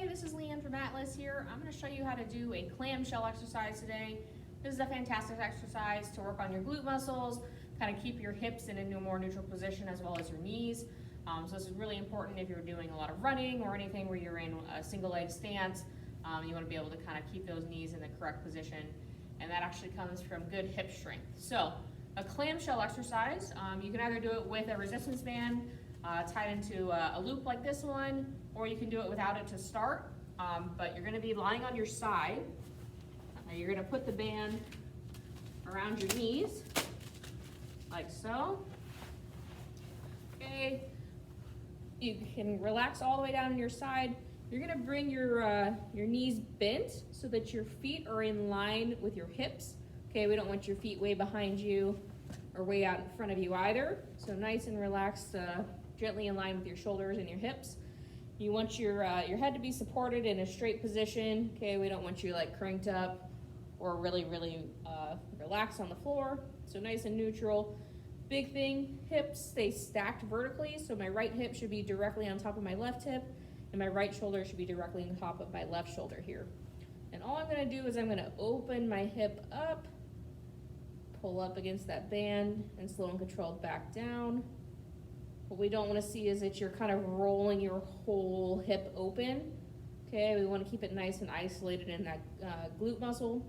Hey, this is Leanne from Atlas here. I'm going to show you how to do a clamshell exercise today. This is a fantastic exercise to work on your glute muscles, kind of keep your hips in a more neutral position as well as your knees. So this is really important if you're doing a lot of running or anything where you're in a single leg stance. You want to be able to kind of keep those knees in the correct position, and that actually comes from good hip strength. So a clamshell exercise, you can either do it with a resistance band tied into a loop like this one, or you can do it without it to start, but you're going to be lying on your side. You're going to put the band around your knees, like so. Okay, you can relax all the way down on your side. You're going to bring your knees bent so that your feet are in line with your hips. Okay, we don't want your feet way behind you or way out in front of you either. So nice and relaxed, gently in line with your shoulders and your hips. You want your head to be supported in a straight position. Okay, we don't want you like cranked up or really relaxed on the floor. So nice and neutral. Big thing, hips stay stacked vertically. So my right hip should be directly on top of my left hip, and my right shoulder should be directly on top of my left shoulder here. And all I'm gonna do is I'm gonna open my hip up, pull up against that band, and slow and controlled back down. What we don't want to see is that you're kind of rolling your whole hip open. Okay, we want to keep it nice and isolated in that glute muscle.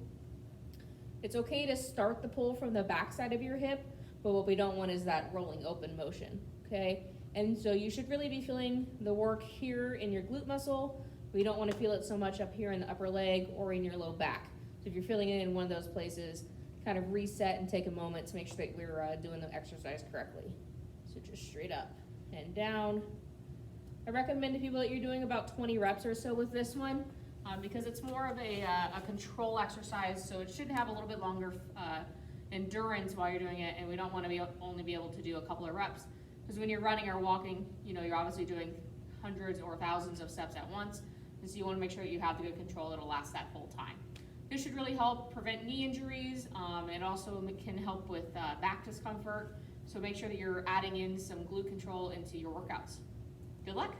It's okay to start the pull from the back side of your hip, but what we don't want is that rolling open motion. Okay, and so you should really be feeling the work here in your glute muscle. We don't want to feel it so much up here in the upper leg or in your low back. So if you're feeling it in one of those places, kind of reset and take a moment to make sure that we're doing the exercise correctly. So just straight up and down. I recommend to people that you're doing about 20 reps or so with this one because it's more of a control exercise, so it should have a little bit longer endurance while you're doing it, and we don't want to only be able to do a couple of reps, because when you're running or walking, you know, you're obviously doing hundreds or thousands of steps at once, and so you want to make sure that you have the good control that'll last that whole time. This should really help prevent knee injuries. It also can help with back discomfort. So make sure that you're adding in some glute control into your workouts. Good luck.